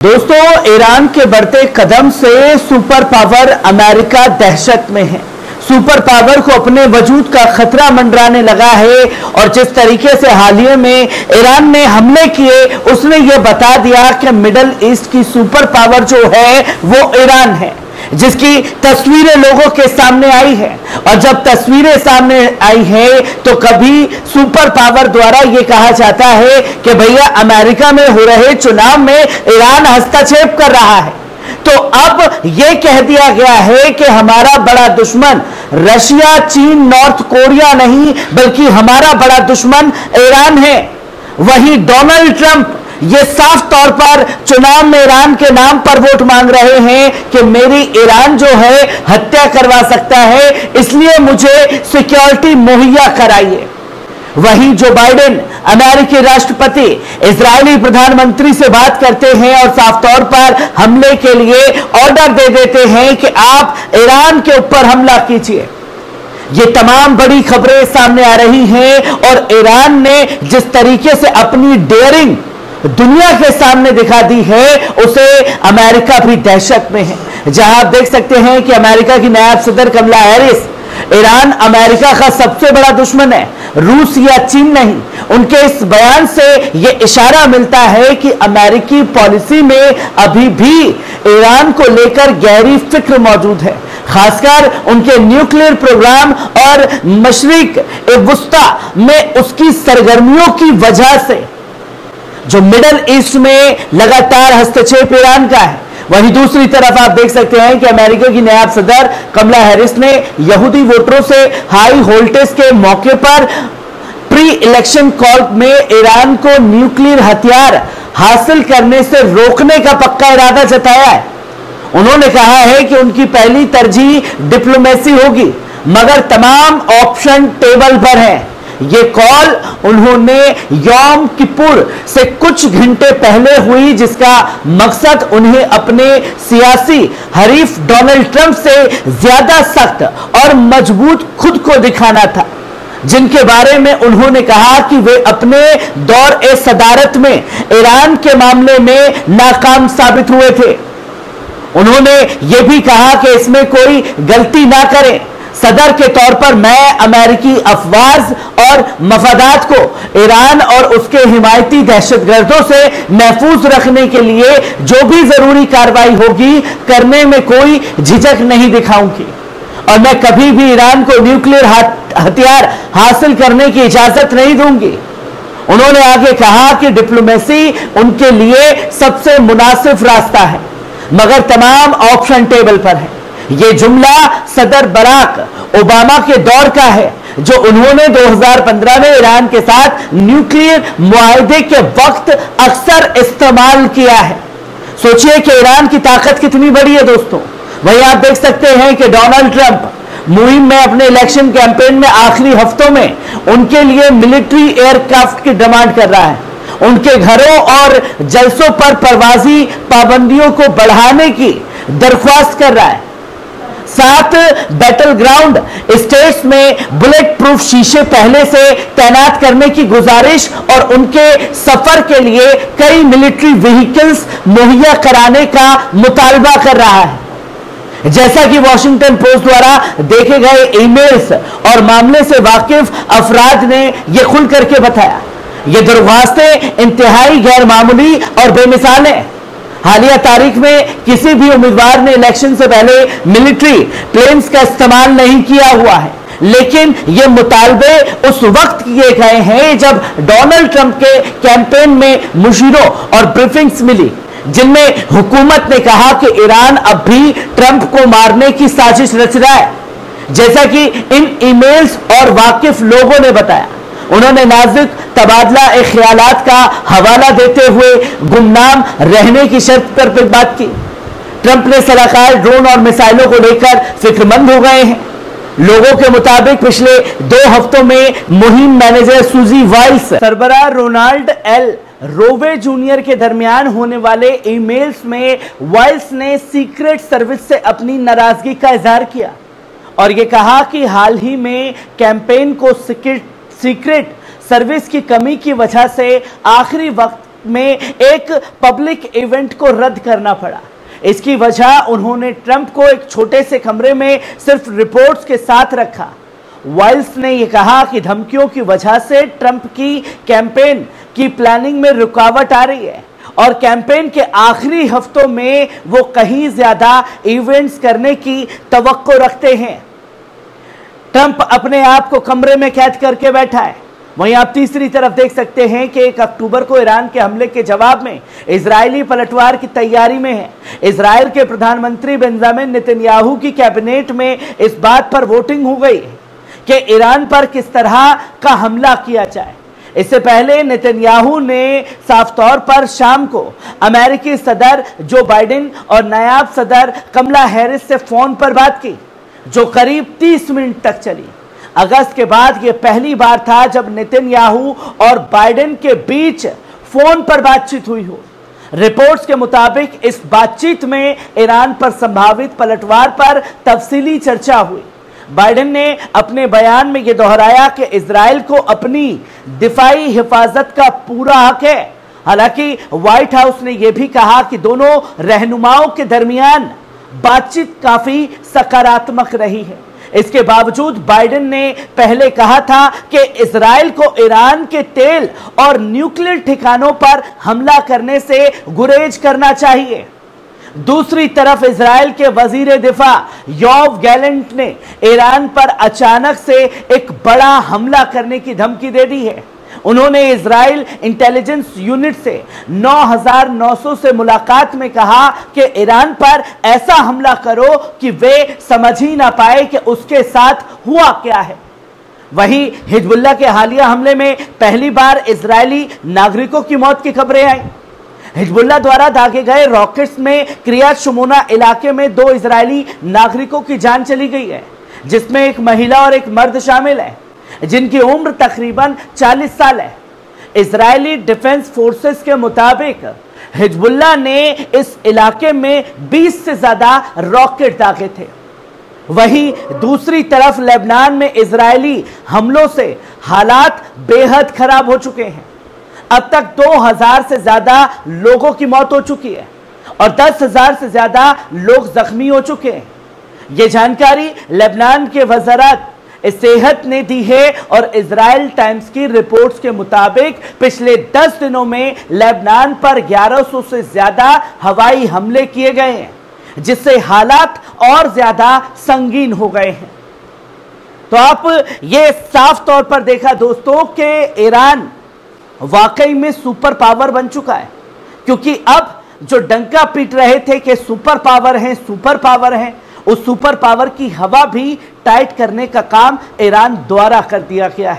दोस्तों, ईरान के बढ़ते कदम से सुपर पावर अमेरिका दहशत में है। सुपर पावर को अपने वजूद का खतरा मंडराने लगा है और जिस तरीके से हालिया में ईरान ने हमले किए, उसने यह बता दिया कि मिडिल ईस्ट की सुपर पावर जो है वो ईरान है, जिसकी तस्वीरें लोगों के सामने आई है। और जब तस्वीरें सामने आई है तो कभी सुपर पावर द्वारा यह कहा जाता है कि भैया अमेरिका में हो रहे चुनाव में ईरान हस्तक्षेप कर रहा है, तो अब यह कह दिया गया है कि हमारा बड़ा दुश्मन रशिया, चीन, नॉर्थ कोरिया नहीं, बल्कि हमारा बड़ा दुश्मन ईरान है। वहीं डोनाल्ड ट्रंप ये साफ तौर पर चुनाव में ईरान के नाम पर वोट मांग रहे हैं कि मेरी ईरान जो है हत्या करवा सकता है, इसलिए मुझे सिक्योरिटी मुहैया कराइए। वहीं जो बाइडेन अमेरिकी राष्ट्रपति इजरायली प्रधानमंत्री से बात करते हैं और साफ तौर पर हमले के लिए ऑर्डर दे देते हैं कि आप ईरान के ऊपर हमला कीजिए। ये तमाम बड़ी खबरें सामने आ रही हैं और ईरान ने जिस तरीके से अपनी डेयरिंग दुनिया के सामने दिखा दी है, उसे अमेरिका भी दहशत में है। जहां आप देख सकते हैं कि अमेरिका की नायब सदर कमला हैरिस, ईरान अमेरिका का सबसे बड़ा दुश्मन है, रूस या चीन नहीं। उनके इस बयान से यह इशारा मिलता है कि अमेरिकी पॉलिसी में अभी भी ईरान को लेकर गहरी फिक्र मौजूद है, खासकर उनके न्यूक्लियर प्रोग्राम और मशरिक वुस्ता में उसकी सरगर्मियों की वजह से जो मिडिल ईस्ट में लगातार हस्तक्षेप ईरान का है। वहीं दूसरी तरफ आप देख सकते हैं कि अमेरिका की नायब सदर कमला हैरिस ने यहूदी वोटरों से हाई वोल्टेज के मौके पर प्री इलेक्शन कॉल में ईरान को न्यूक्लियर हथियार हासिल करने से रोकने का पक्का इरादा जताया है। उन्होंने कहा है कि उनकी पहली तरजीह डिप्लोमेसी होगी, मगर तमाम ऑप्शन टेबल पर हैं। ये कॉल उन्होंने यौम किपुर से कुछ घंटे पहले हुई, जिसका मकसद उन्हें अपने सियासी हरीफ डोनाल्ड ट्रंप से ज्यादा सख्त और मजबूत खुद को दिखाना था, जिनके बारे में उन्होंने कहा कि वे अपने दौर ए सदारत में ईरान के मामले में नाकाम साबित हुए थे। उन्होंने यह भी कहा कि इसमें कोई गलती ना करें। सदर के तौर पर मैं अमेरिकी अफवाज और मफादात को ईरान और उसके हिमायती दहशतगर्दों से महफूज रखने के लिए जो भी जरूरी कार्रवाई होगी करने में कोई झिझक नहीं दिखाऊंगी और मैं कभी भी ईरान को न्यूक्लियर हथियार हासिल करने की इजाजत नहीं दूंगी। उन्होंने आगे कहा कि डिप्लोमेसी उनके लिए सबसे मुनासिब रास्ता है, मगर तमाम ऑप्शन टेबल पर है। यह जुमला सदर बराक ओबामा के दौर का है, जो उन्होंने 2015 में ईरान के साथ न्यूक्लियर मुआहदे के वक्त अक्सर इस्तेमाल किया है। सोचिए कि ईरान की ताकत कितनी बड़ी है दोस्तों। वहीं आप देख सकते हैं कि डोनाल्ड ट्रंप मुहिम में अपने इलेक्शन कैंपेन में आखिरी हफ्तों में उनके लिए मिलिट्री एयरक्राफ्ट की डिमांड कर रहा है। उनके घरों और जलसों पर परवाजी पाबंदियों को बढ़ाने की दरख्वास्त कर रहा है। साथ बैटल ग्राउंड स्टेट्स में बुलेट प्रूफ शीशे पहले से तैनात करने की गुजारिश और उनके सफर के लिए कई मिलिट्री व्हीकल्स मुहैया कराने का मुतालबा कर रहा है। जैसा कि वॉशिंगटन पोस्ट द्वारा देखे गए ईमेल्स और मामले से वाकिफ अफराद ने यह खुल करके बताया, ये दरख्वास्तें इंतहाई गैर मामूली और बेमिसाल हैं। हालिया तारीख में किसी भी उम्मीदवार ने इलेक्शन से पहले मिलिट्री प्लेन्स का इस्तेमाल नहीं किया हुआ है, लेकिन ये मुतालबे उस वक्त किए गए हैं जब डोनाल्ड ट्रंप के कैंपेन में मुशीरों और ब्रीफिंग्स मिली, जिनमें हुकूमत ने कहा कि ईरान अब भी ट्रंप को मारने की साजिश रच रहा है। जैसा कि इन ईमेल्स और वाकिफ लोगों ने बताया, उन्होंने नाजुक तबादला ख्यालात का हवाला देते हुए गुमनाम रहने की शर्त पर बात की। ट्रंप ने सलाहकार ड्रोन और मिसाइलों को लेकर फिक्रमंद हो गए हैं। लोगों के मुताबिक पिछले 2 हफ्तों में मुहिम मैनेजर सूजी वाइल्स, सरबराह रोनाल्ड एल रोवे जूनियर के दरमियान होने वाले ईमेल्स में वाइल्स ने सीक्रेट सर्विस से अपनी नाराजगी का इजहार किया और यह कहा कि हाल ही में कैंपेन को सीक्रेट सर्विस की कमी की वजह से आखिरी वक्त में एक पब्लिक इवेंट को रद्द करना पड़ा। इसकी वजह उन्होंने ट्रंप को एक छोटे से कमरे में सिर्फ रिपोर्ट्स के साथ रखा। वाइल्स ने यह कहा कि धमकियों की वजह से ट्रंप की कैंपेन की प्लानिंग में रुकावट आ रही है और कैंपेन के आखिरी हफ्तों में वो कहीं ज्यादा इवेंट्स करने की तवक्को रखते हैं। ट्रंप अपने आप को कमरे में कैद करके बैठा है। वहीं आप तीसरी तरफ देख सकते हैं कि 1 अक्टूबर को ईरान के हमले के जवाब में इजरायली पलटवार की तैयारी में है। इजरायल के प्रधानमंत्री बेंजामिन नेतन्याहू की कैबिनेट में इस बात पर वोटिंग हो गई कि ईरान पर किस तरह का हमला किया जाए। इससे पहले नेतन्याहू ने साफ तौर पर शाम को अमेरिकी सदर जो बाइडेन और नायाब सदर कमला हैरिस से फोन पर बात की, जो करीब 30 मिनट तक चली। अगस्त के बाद यह पहली बार था जब नेतन्याहू और बाइडेन के बीच फोन पर बातचीत हुई हो। रिपोर्ट्स के मुताबिक इस बातचीत में ईरान पर संभावित पलटवार पर तफसीली चर्चा हुई। बाइडेन ने अपने बयान में यह दोहराया कि इजराइल को अपनी दिफाई हिफाजत का पूरा हक है। हालांकि व्हाइट हाउस ने यह भी कहा कि दोनों रहनुमाओं के दरमियान बातचीत काफी सकारात्मक रही है। इसके बावजूद बाइडेन ने पहले कहा था कि इजराइल को ईरान के तेल और न्यूक्लियर ठिकानों पर हमला करने से गुरेज करना चाहिए। दूसरी तरफ इजराइल के वजीर दिफा योव गैलेंट ने ईरान पर अचानक से एक बड़ा हमला करने की धमकी दे दी है। उन्होंने इजराइल इंटेलिजेंस यूनिट से 9,900 से मुलाकात में कहा कि ईरान पर ऐसा हमला करो कि वे समझ ही ना पाए कि उसके साथ हुआ क्या है। वहीं हिजबुल्लाह के हालिया हमले में पहली बार इजरायली नागरिकों की मौत की खबरें आई। हिजबुल्लाह द्वारा दागे गए रॉकेट्स में क्रियात शुमोना इलाके में 2 इजरायली नागरिकों की जान चली गई है, जिसमें एक महिला और एक मर्द शामिल है, जिनकी उम्र तकरीबन 40 साल है। इजरायली डिफेंस फोर्सेस के मुताबिक हिजबुल्लाह ने इस इलाके में 20 से ज्यादा रॉकेट दागे थे। वहीं दूसरी तरफ लेबनान में इजरायली हमलों से हालात बेहद खराब हो चुके हैं। अब तक 2000 से ज्यादा लोगों की मौत हो चुकी है और 10,000 से ज्यादा लोग जख्मी हो चुके हैं। यह जानकारी लेबनान के वज़ारत सेहत ने दी है और इजराइल टाइम्स की रिपोर्ट्स के मुताबिक पिछले 10 दिनों में लेबनान पर 1100 से ज्यादा हवाई हमले किए गए हैं, जिससे हालात और ज्यादा संगीन हो गए हैं। तो आप ये साफ तौर पर देखा दोस्तों कि ईरान वाकई में सुपर पावर बन चुका है, क्योंकि अब जो डंका पीट रहे थे कि सुपर पावर हैं, उस सुपर पावर की हवा भी टाइट करने का काम ईरान द्वारा कर दिया गया है।